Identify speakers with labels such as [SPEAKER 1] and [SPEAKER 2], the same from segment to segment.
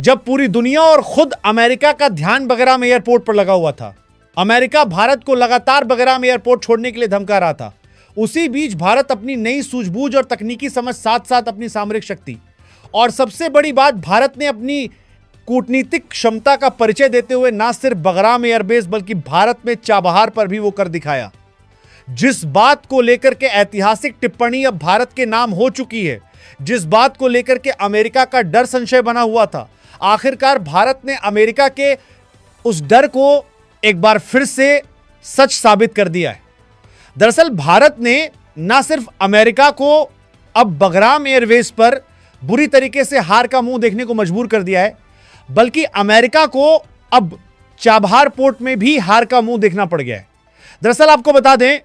[SPEAKER 1] जब पूरी दुनिया और खुद अमेरिका का ध्यान बगराम एयरपोर्ट पर लगा हुआ था। अमेरिका भारत को लगातार बगराम एयरपोर्ट छोड़ने के लिए धमका रहा था। उसी बीच भारत अपनी नई सूझबूझ और तकनीकी समझ साथ साथ अपनी सामरिक शक्ति और सबसे बड़ी बात, भारत ने अपनी कूटनीतिक क्षमता का परिचय देते हुए न सिर्फ बगराम एयरबेस बल्कि भारत में चाबहार पर भी वो कर दिखाया। जिस बात को लेकर के ऐतिहासिक टिप्पणी अब भारत के नाम हो चुकी है, जिस बात को लेकर के अमेरिका का डर संशय बना हुआ था, आखिरकार भारत ने अमेरिका के उस डर को एक बार फिर से सच साबित कर दिया है। दरअसल भारत ने न सिर्फ अमेरिका को अब बगराम एयरवेज पर बुरी तरीके से हार का मुंह देखने को मजबूर कर दिया है, बल्कि अमेरिका को अब चाबहार पोर्ट में भी हार का मुंह देखना पड़ गया है। दरअसल आपको बता दें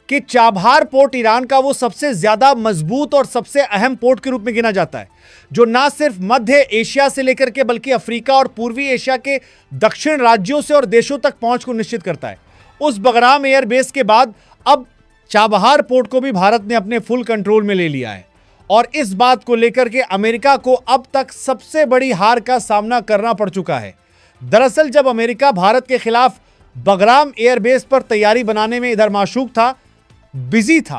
[SPEAKER 1] कि चाबहार पोर्ट ईरान का वो सबसे ज्यादा मजबूत और सबसे अहम पोर्ट के रूप में गिना जाता है, जो ना सिर्फ मध्य एशिया से लेकर के बल्कि अफ्रीका और पूर्वी एशिया के दक्षिण राज्यों से और देशों तक पहुंच को निश्चित करता है। उस बगराम एयरबेस के बाद अब चाबहार पोर्ट को भी भारत ने अपने फुल कंट्रोल में ले लिया है और इस बात को लेकर के अमेरिका को अब तक सबसे बड़ी हार का सामना करना पड़ चुका है। दरअसल जब अमेरिका भारत के खिलाफ बगराम एयरबेस पर तैयारी बनाने में इधर माशूक था, बिजी था,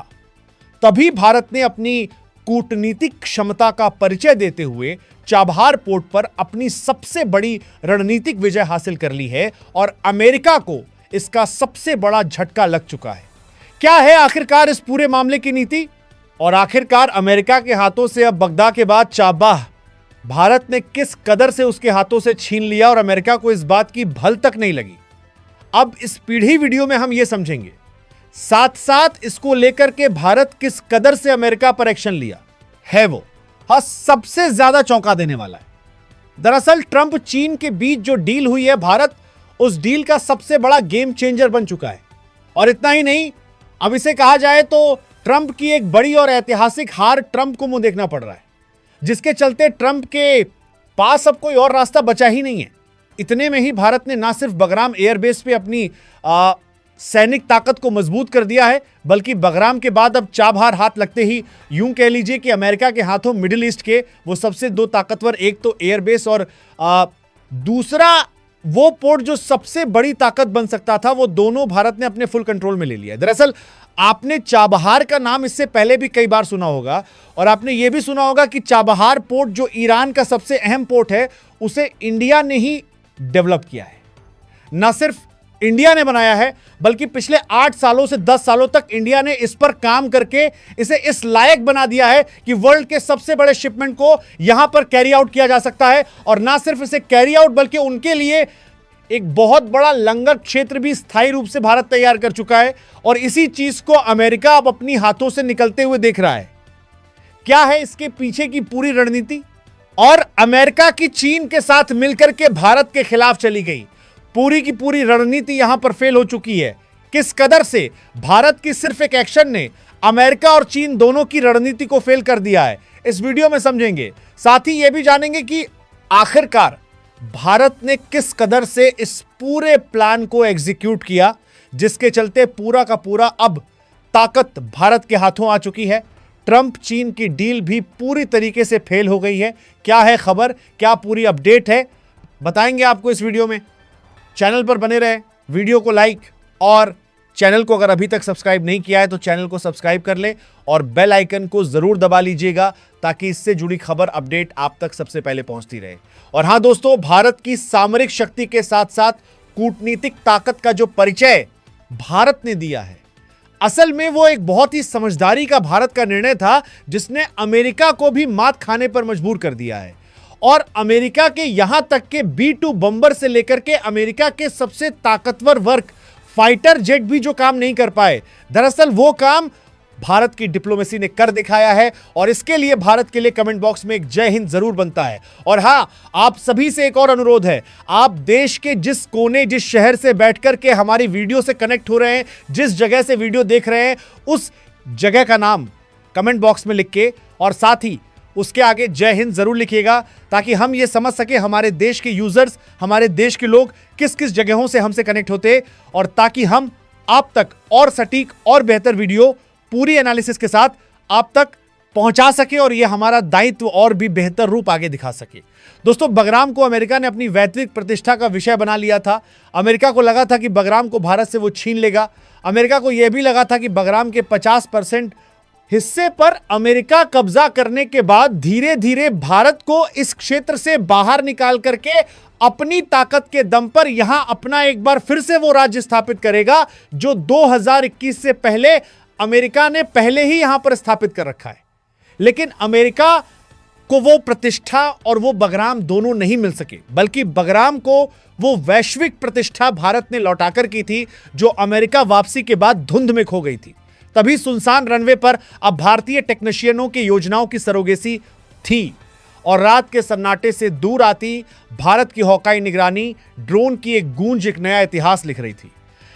[SPEAKER 1] तभी भारत ने अपनी कूटनीतिक क्षमता का परिचय देते हुए चाबहार पोर्ट पर अपनी सबसे बड़ी रणनीतिक विजय हासिल कर ली है और अमेरिका को इसका सबसे बड़ा झटका लग चुका है। क्या है आखिरकार इस पूरे मामले की नीति और आखिरकार अमेरिका के हाथों से अब बगदाद के बाद चाबहार भारत ने किस कदर से उसके हाथों से छीन लिया और अमेरिका को इस बात की भल तक नहीं लगी। अब इस पीढ़ी वीडियो में हम यह समझेंगे, साथ साथ इसको लेकर के भारत किस कदर से अमेरिका पर एक्शन लिया है। वो सबसे ज्यादा चौंका देने वाला है। दरअसल ट्रंप चीन के बीच जो डील हुई है, भारत उस डील का सबसे बड़ा गेम चेंजर बन चुका है। और इतना ही नहीं, अब इसे कहा जाए तो ट्रंप की एक बड़ी और ऐतिहासिक हार ट्रंप को मुंह देखना पड़ रहा है, जिसके चलते ट्रंप के पास अब कोई और रास्ता बचा ही नहीं है। इतने में ही भारत ने ना सिर्फ बगराम एयरबेस पे अपनी सैनिक ताकत को मजबूत कर दिया है, बल्कि बगराम के बाद अब चाबहार हाथ लगते ही यूं कह लीजिए कि अमेरिका के हाथों मिडिल ईस्ट के वो सबसे दो ताकतवर, एक तो एयरबेस और दूसरा वो पोर्ट जो सबसे बड़ी ताकत बन सकता था, वो दोनों भारत ने अपने फुल कंट्रोल में ले लिया है। दरअसल आपने चाबहार का नाम इससे पहले भी कई बार सुना होगा और आपने यह भी सुना होगा कि चाबहार पोर्ट जो ईरान का सबसे अहम पोर्ट है, उसे इंडिया ने ही डेवलप किया है। न सिर्फ इंडिया ने बनाया है, बल्कि पिछले 8 सालों से 10 सालों तक इंडिया ने इस पर काम करके इसे इस लायक बना दिया है कि वर्ल्ड के सबसे बड़े शिपमेंट को यहां पर कैरी आउट किया जा सकता है। और ना सिर्फ इसे कैरी आउट, बल्कि उनके लिए एक बहुत बड़ा लंगर क्षेत्र भी स्थायी रूप से भारत तैयार कर चुका है और इसी चीज को अमेरिका अब अपनी हाथों से निकलते हुए देख रहा है। क्या है इसके पीछे की पूरी रणनीति? और अमेरिका की चीन के साथ मिलकर के भारत के खिलाफ चली गई पूरी की पूरी रणनीति यहां पर फेल हो चुकी है। किस कदर से भारत की सिर्फ एक एक्शन ने अमेरिका और चीन दोनों की रणनीति को फेल कर दिया है, इस वीडियो में समझेंगे। साथ ही यह भी जानेंगे कि आखिरकार भारत ने किस कदर से इस पूरे प्लान को एग्जीक्यूट किया, जिसके चलते पूरा का पूरा अब ताकत भारत के हाथों आ चुकी है। ट्रंप चीन की डील भी पूरी तरीके से फेल हो गई है। क्या है खबर, क्या पूरी अपडेट है, बताएंगे आपको इस वीडियो में। चैनल पर बने रहे, वीडियो को लाइक और चैनल को अगर अभी तक सब्सक्राइब नहीं किया है तो चैनल को सब्सक्राइब कर ले और बेल आइकन को जरूर दबा लीजिएगा ताकि इससे जुड़ी खबर अपडेट आप तक सबसे पहले पहुंचती रहे। और हां दोस्तों, भारत की सामरिक शक्ति के साथ साथ कूटनीतिक ताकत का जो परिचय भारत ने दिया है, असल में वो एक बहुत ही समझदारी का भारत का निर्णय था, जिसने अमेरिका को भी मात खाने पर मजबूर कर दिया है। और अमेरिका के यहां तक के B-2 बम्बर से लेकर के अमेरिका के सबसे ताकतवर वर्ग फाइटर जेट भी जो काम नहीं कर पाए, दरअसल वो काम भारत की डिप्लोमेसी ने कर दिखाया है। और इसके लिए भारत के लिए कमेंट बॉक्स में एक जय हिंद जरूर बनता है। और हां, आप सभी से एक और अनुरोध है, आप देश के जिस कोने, जिस शहर से बैठकर के हमारी वीडियो से कनेक्ट हो रहे हैं, जिस जगह से वीडियो देख रहे हैं, उस जगह का नाम कमेंट बॉक्स में लिख के और साथ ही उसके आगे जय हिंद जरूर लिखिएगा, ताकि हम ये समझ सके हमारे देश के यूजर्स, हमारे देश के लोग किस किस जगहों से हमसे कनेक्ट होते, और ताकि हम आप तक और सटीक और बेहतर वीडियो पूरी एनालिसिस के साथ आप तक पहुंचा सके और यह हमारा दायित्व और भी बेहतर रूप आगे दिखा सके। दोस्तों, बगराम को अमेरिका ने अपनी वैश्विक प्रतिष्ठा का विषय बना लिया था। अमेरिका को लगा था कि बगराम को भारत से वो छीन लेगा। अमेरिका को यह भी लगा था कि बगराम के 50% हिस्से पर अमेरिका कब्जा करने के बाद धीरे धीरे भारत को इस क्षेत्र से बाहर निकाल करके अपनी ताकत के दम पर यहां अपना एक बार फिर से वो राज्य स्थापित करेगा जो 2021 से पहले अमेरिका ने पहले ही यहां पर स्थापित कर रखा है। लेकिन अमेरिका को वो प्रतिष्ठा और वो बगराम दोनों नहीं मिल सके, बल्कि बगराम को वो वैश्विक प्रतिष्ठा भारत ने लौटाकर की थी जो अमेरिका वापसी के बाद धुंध में खो गई थी। तभी सुनसान रनवे पर अब भारतीय टेक्नीशियनों की योजनाओं की सरोगेसी थी और रात के सन्नाटे से दूर आती भारत की हॉकाई निगरानी, ड्रोन की एक गूंज एक नया इतिहास लिख रही थी।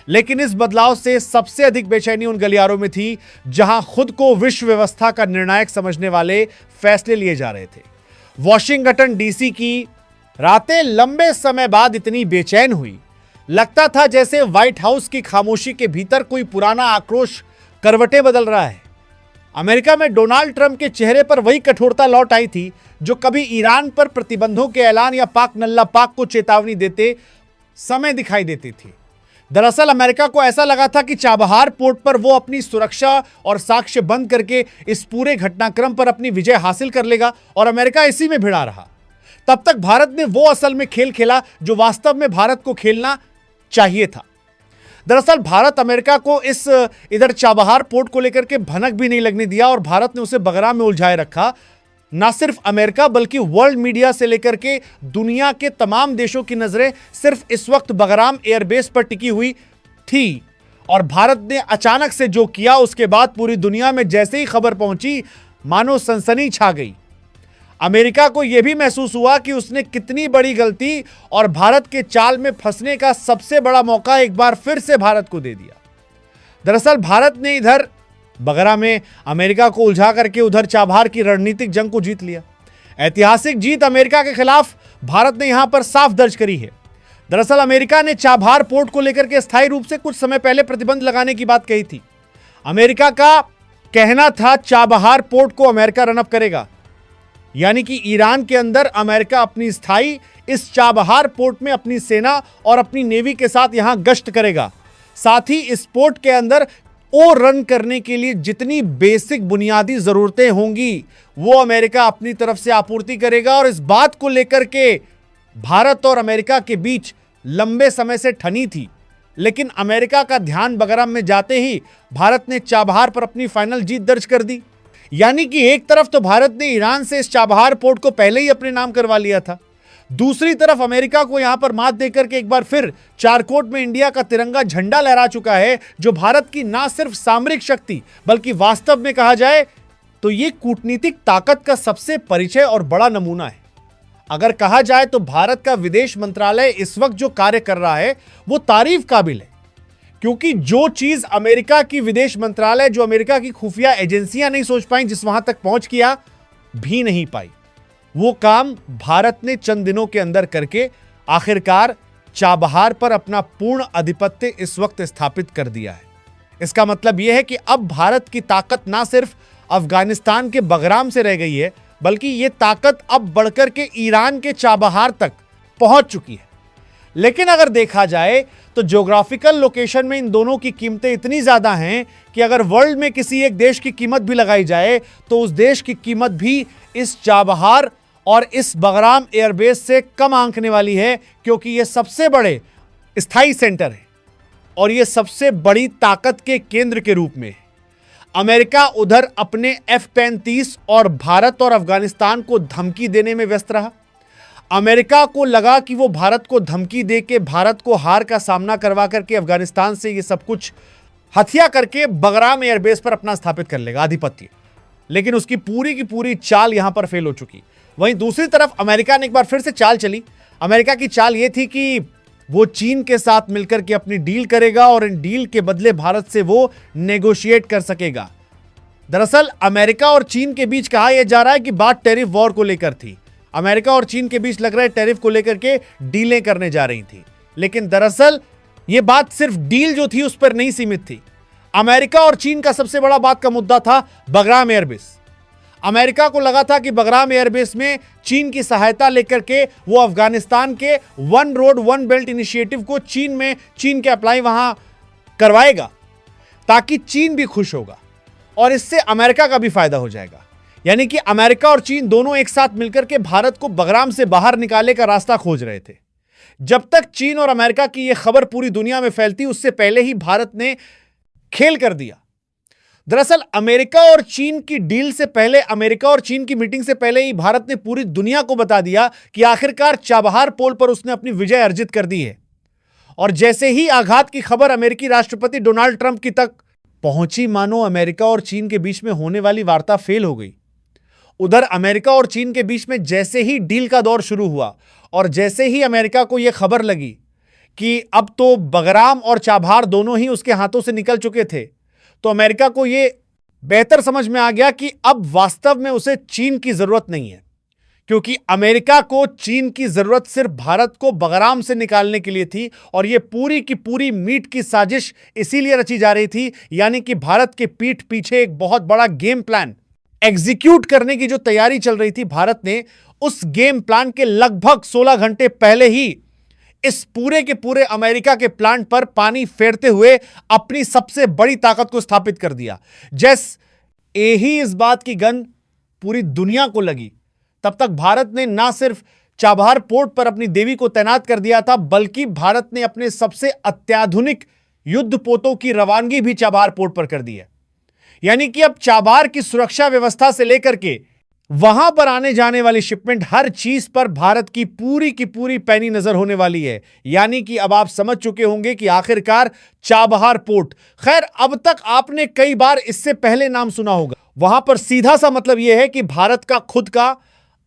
[SPEAKER 1] लेकिन इस बदलाव से सबसे अधिक बेचैनी उन गलियारों में थी जहां खुद को विश्व व्यवस्था का निर्णायक समझने वाले फैसले लिए जा रहे थे। वॉशिंगटन डीसी की रातें लंबे समय बाद इतनी बेचैन हुई, लगता था जैसे व्हाइट हाउस की खामोशी के भीतर कोई पुराना आक्रोश करवटें बदल रहा है। अमेरिका में डोनाल्ड ट्रंप के चेहरे पर वही कठोरता लौट आई थी जो कभी ईरान पर प्रतिबंधों के ऐलान या पाक नल्ला पाक को चेतावनी देते समय दिखाई देती थी। दरअसल अमेरिका को ऐसा लगा था कि चाबहार पोर्ट पर वो अपनी सुरक्षा और साक्ष्य बंद करके इस पूरे घटनाक्रम पर अपनी विजय हासिल कर लेगा और अमेरिका इसी में भिड़ा रहा। तब तक भारत ने वो असल में खेल खेला जो वास्तव में भारत को खेलना चाहिए था। दरअसल भारत अमेरिका को इस इधर चाबहार पोर्ट को लेकर के भनक भी नहीं लगने दिया और भारत ने उसे बगराम में उलझाए रखा। ना सिर्फ अमेरिका बल्कि वर्ल्ड मीडिया से लेकर के दुनिया के तमाम देशों की नजरें सिर्फ इस वक्त बगराम एयरबेस पर टिकी हुई थी और भारत ने अचानक से जो किया उसके बाद पूरी दुनिया में जैसे ही खबर पहुंची मानो सनसनी छा गई। अमेरिका को यह भी महसूस हुआ कि उसने कितनी बड़ी गलती और भारत के चाल में फंसने का सबसे बड़ा मौका एक बार फिर से भारत को दे दिया। दरअसल भारत ने इधर बगरा में अमेरिका को उलझा करके उधर चाबहार की रणनीतिक जंग को जीत लिया। ऐतिहासिक जीत अमेरिका के खिलाफ भारत ने यहां पर साफ दर्ज करी है। दरअसल अमेरिका ने चाबहार पोर्ट को लेकर के स्थायी रूप से कुछ समय पहले प्रतिबंध लगाने की बात कही थी। अमेरिका का कहना था चाबहार पोर्ट को अमेरिका रनअप करेगा, यानी कि ईरान के अंदर अमेरिका अपनी स्थायी इस चाबहार पोर्ट में अपनी सेना और अपनी नेवी के साथ यहां गश्त करेगा। साथ ही इस पोर्ट के अंदर ओ रन करने के लिए जितनी बेसिक बुनियादी जरूरतें होंगी वो अमेरिका अपनी तरफ से आपूर्ति करेगा। और इस बात को लेकर के भारत और अमेरिका के बीच लंबे समय से ठनी थी, लेकिन अमेरिका का ध्यान बगराम में जाते ही भारत ने चाबहार पर अपनी फाइनल जीत दर्ज कर दी। यानी कि एक तरफ तो भारत ने ईरान से इस चाबहार पोर्ट को पहले ही अपने नाम करवा लिया था, दूसरी तरफ अमेरिका को यहां पर मात देकर के एक बार फिर चारकोट में इंडिया का तिरंगा झंडा लहरा चुका है, जो भारत की ना सिर्फ सामरिक शक्ति बल्कि वास्तव में कहा जाए तो यह कूटनीतिक ताकत का सबसे परिचय और बड़ा नमूना है। अगर कहा जाए तो भारत का विदेश मंत्रालय इस वक्त जो कार्य कर रहा है वो तारीफ काबिल है, क्योंकि जो चीज अमेरिका की विदेश मंत्रालय, जो अमेरिका की खुफिया एजेंसियां नहीं सोच पाई, जिस वहां तक पहुंच किया भी नहीं पाई, वो काम भारत ने चंद दिनों के अंदर करके आखिरकार चाबहार पर अपना पूर्ण आधिपत्य इस वक्त स्थापित कर दिया है। इसका मतलब यह है कि अब भारत की ताकत ना सिर्फ अफगानिस्तान के बगराम से रह गई है, बल्कि यह ताकत अब बढ़कर के ईरान के चाबहार तक पहुंच चुकी है। लेकिन अगर देखा जाए तो ज्योग्राफिकल लोकेशन में इन दोनों की कीमतें इतनी ज्यादा हैं कि अगर वर्ल्ड में किसी एक देश की कीमत भी लगाई जाए तो उस देश की कीमत भी इस चाबहार और इस बगराम एयरबेस से कम आंकने वाली है, क्योंकि यह सबसे बड़े स्थायी सेंटर है और यह सबसे बड़ी ताकत के केंद्र के रूप में है। अमेरिका उधर अपने F-35 और भारत और अफगानिस्तान को धमकी देने में व्यस्त रहा। अमेरिका को लगा कि वो भारत को धमकी दे के भारत को हार का सामना करवा करके अफगानिस्तान से ये सब कुछ हथिया करके बगराम एयरबेस पर अपना स्थापित कर लेगा आधिपत्य, लेकिन उसकी पूरी की पूरी चाल यहां पर फेल हो चुकी। वहीं दूसरी तरफ अमेरिका ने एक बार फिर से चाल चली। अमेरिका की चाल यह थी कि वो चीन के साथ मिलकर के अपनी डील करेगा और इन डील के बदले भारत से वो नेगोशिएट कर सकेगा। दरअसल अमेरिका और चीन के बीच कहा यह जा रहा है कि बात टैरिफ वॉर को लेकर थी। अमेरिका और चीन के बीच लग रहा है टैरिफ को लेकर के डीलें करने जा रही थी, लेकिन दरअसल यह बात सिर्फ डील जो थी उस पर नहीं सीमित थी। अमेरिका और चीन का सबसे बड़ा बात का मुद्दा था बगराम एयरबेस। अमेरिका को लगा था कि बगराम एयरबेस में चीन की सहायता लेकर के वो अफगानिस्तान के one road one belt initiative को चीन के अप्लाई वहां करवाएगा, ताकि चीन भी खुश होगा और इससे अमेरिका का भी फायदा हो जाएगा। यानी कि अमेरिका और चीन दोनों एक साथ मिलकर के भारत को बगराम से बाहर निकालने का रास्ता खोज रहे थे। जब तक चीन और अमेरिका की यह खबर पूरी दुनिया में फैलती, उससे पहले ही भारत ने खेल कर दिया। दरअसल अमेरिका और चीन की डील से पहले, अमेरिका और चीन की मीटिंग से पहले ही भारत ने पूरी दुनिया को बता दिया कि आखिरकार चाबहार पोल पर उसने अपनी विजय अर्जित कर दी है। और जैसे ही आघात की खबर अमेरिकी राष्ट्रपति डोनाल्ड ट्रंप की तक पहुंची, मानो अमेरिका और चीन के बीच में होने वाली वार्ता फेल हो गई। उधर अमेरिका और चीन के बीच में जैसे ही डील का दौर शुरू हुआ और जैसे ही अमेरिका को यह खबर लगी कि अब तो बगराम और चाबहार दोनों ही उसके हाथों से निकल चुके थे, तो अमेरिका को यह बेहतर समझ में आ गया कि अब वास्तव में उसे चीन की जरूरत नहीं है, क्योंकि अमेरिका को चीन की जरूरत सिर्फ भारत को बगराम से निकालने के लिए थी। और यह पूरी की पूरी मीट की साजिश इसीलिए रची जा रही थी, यानी कि भारत के पीठ पीछे एक बहुत बड़ा गेम प्लान एग्जीक्यूट करने की जो तैयारी चल रही थी, भारत ने उस गेम प्लान के लगभग 16 घंटे पहले ही इस पूरे के पूरे अमेरिका के प्लान पर पानी फेरते हुए अपनी सबसे बड़ी ताकत को स्थापित कर दिया। जैसे ही इस बात की गंध पूरी दुनिया को लगी, तब तक भारत ने ना सिर्फ चाबहार पोर्ट पर अपनी देवी को तैनात कर दिया था, बल्कि भारत ने अपने सबसे अत्याधुनिक युद्धपोतों की रवानगी भी चाबहार पोर्ट पर कर दी है। यानी कि अब चाबहार की सुरक्षा व्यवस्था से लेकर के वहां पर आने जाने वाली शिपमेंट, हर चीज पर भारत की पूरी पैनी नजर होने वाली है। यानी कि अब आप समझ चुके होंगे कि आखिरकार चाबहार पोर्ट, खैर अब तक आपने कई बार इससे पहले नाम सुना होगा, वहां पर सीधा सा मतलब यह है कि भारत का खुद का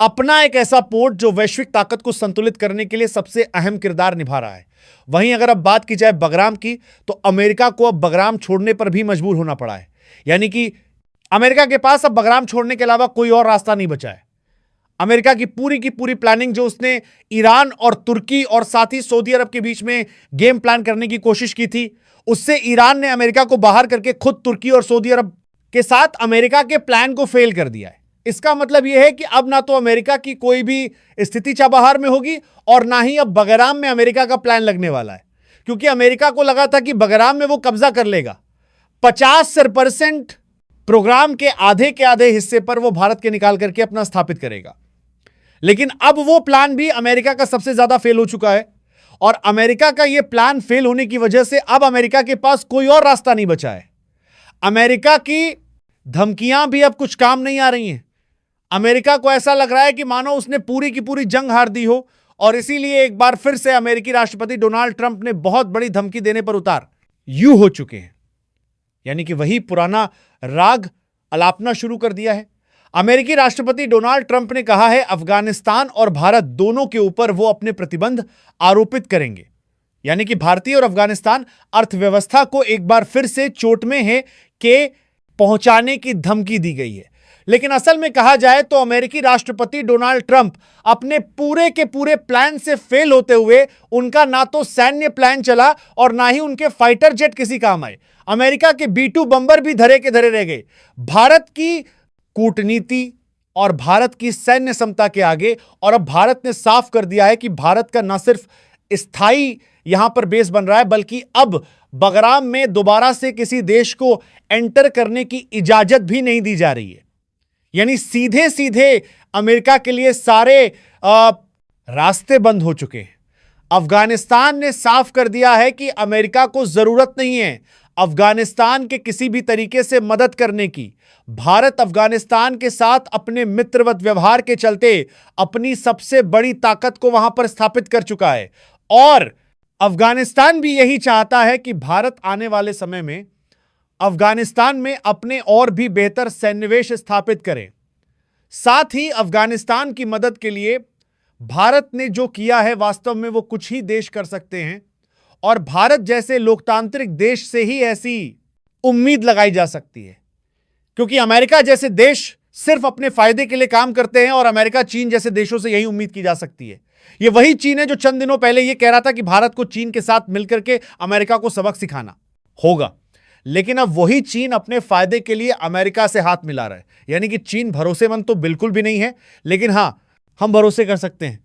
[SPEAKER 1] अपना एक ऐसा पोर्ट जो वैश्विक ताकत को संतुलित करने के लिए सबसे अहम किरदार निभा रहा है। वहीं अगर अब बात की जाए बगराम की, तो अमेरिका को अब बगराम छोड़ने पर भी मजबूर होना पड़ा है। यानी कि अमेरिका के पास अब बगराम छोड़ने के अलावा कोई और रास्ता नहीं बचा है। अमेरिका की पूरी प्लानिंग जो उसने ईरान और तुर्की और साथ ही सऊदी अरब के बीच में गेम प्लान करने की कोशिश की थी, उससे ईरान ने अमेरिका को बाहर करके खुद तुर्की और सऊदी अरब के साथ अमेरिका के प्लान को फेल कर दिया है। इसका मतलब यह है कि अब ना तो अमेरिका की कोई भी स्थिति चाबहार में होगी और ना ही अब बगराम में अमेरिका का प्लान लगने वाला है, क्योंकि अमेरिका को लगा था कि बगराम में वो कब्जा कर लेगा। 50% प्रोग्राम के आधे हिस्से पर वो भारत के निकाल करके अपना स्थापित करेगा। लेकिन अब वो प्लान भी अमेरिका का सबसे ज्यादा फेल हो चुका है और अमेरिका का ये प्लान फेल होने की वजह से अब अमेरिका के पास कोई और रास्ता नहीं बचा है। अमेरिका की धमकियां भी अब कुछ काम नहीं आ रही हैं। अमेरिका को ऐसा लग रहा है कि मानो उसने पूरी की पूरी जंग हार दी हो और इसीलिए एक बार फिर से अमेरिकी राष्ट्रपति डोनाल्ड ट्रंप ने बहुत बड़ी धमकी देने पर उतार यूं हो चुके हैं। यानी कि वही पुराना राग अलापना शुरू कर दिया है। अमेरिकी राष्ट्रपति डोनाल्ड ट्रंप ने कहा है अफगानिस्तान और भारत दोनों के ऊपर वो अपने प्रतिबंध आरोपित करेंगे। यानी कि भारतीय और अफगानिस्तान अर्थव्यवस्था को एक बार फिर से चोट में है कि पहुंचाने की धमकी दी गई है। लेकिन असल में कहा जाए तो अमेरिकी राष्ट्रपति डोनाल्ड ट्रंप अपने पूरे के पूरे प्लान से फेल होते हुए, उनका ना तो सैन्य प्लान चला और ना ही उनके फाइटर जेट किसी काम आए। अमेरिका के B-2 बम्बर भी धरे के धरे रह गए। भारत की कूटनीति और भारत की सैन्य क्षमता के आगे। और अब भारत ने साफ कर दिया है कि भारत का न सिर्फ स्थायी यहां पर बेस बन रहा है, बल्कि अब बगराम में दोबारा से किसी देश को एंटर करने की इजाजत भी नहीं दी जा रही है। यानी सीधे सीधे अमेरिका के लिए सारे रास्ते बंद हो चुके हैं। अफगानिस्तान ने साफ कर दिया है कि अमेरिका को जरूरत नहीं है अफगानिस्तान के किसी भी तरीके से मदद करने की। भारत अफगानिस्तान के साथ अपने मित्रवत व्यवहार के चलते अपनी सबसे बड़ी ताकत को वहां पर स्थापित कर चुका है और अफगानिस्तान भी यही चाहता है कि भारत आने वाले समय में अफगानिस्तान में अपने और भी बेहतर सैन्यवेश स्थापित करें। साथ ही अफगानिस्तान की मदद के लिए भारत ने जो किया है, वास्तव में वो कुछ ही देश कर सकते हैं और भारत जैसे लोकतांत्रिक देश से ही ऐसी उम्मीद लगाई जा सकती है, क्योंकि अमेरिका जैसे देश सिर्फ अपने फायदे के लिए काम करते हैं और अमेरिका चीन जैसे देशों से यही उम्मीद की जा सकती है। ये वही चीन है जो चंद दिनों पहले ये कह रहा था कि भारत को चीन के साथ मिलकर के अमेरिका को सबक सिखाना होगा। लेकिन अब वही चीन अपने फायदे के लिए अमेरिका से हाथ मिला रहा है। यानी कि चीन भरोसेमंद तो बिल्कुल भी नहीं है, लेकिन हां, हम भरोसे कर सकते हैं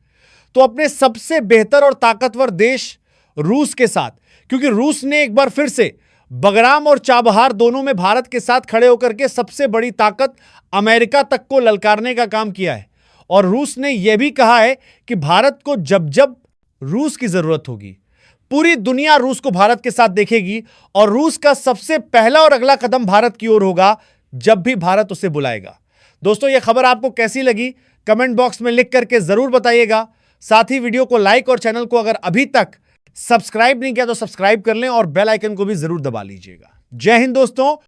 [SPEAKER 1] तो अपने सबसे बेहतर और ताकतवर देश रूस के साथ, क्योंकि रूस ने एक बार फिर से बगराम और चाबहार दोनों में भारत के साथ खड़े होकर के सबसे बड़ी ताकत अमेरिका तक को ललकारने का काम किया है। और रूस ने यह भी कहा है कि भारत को जब जब रूस की जरूरत होगी, पूरी दुनिया रूस को भारत के साथ देखेगी और रूस का सबसे पहला और अगला कदम भारत की ओर होगा जब भी भारत उसे बुलाएगा। दोस्तों, यह खबर आपको कैसी लगी कमेंट बॉक्स में लिख करके जरूर बताइएगा। साथ ही वीडियो को लाइक और चैनल को अगर अभी तक सब्सक्राइब नहीं किया तो सब्सक्राइब कर लें और बेल आइकन को भी जरूर दबा लीजिएगा। जय हिंद दोस्तों।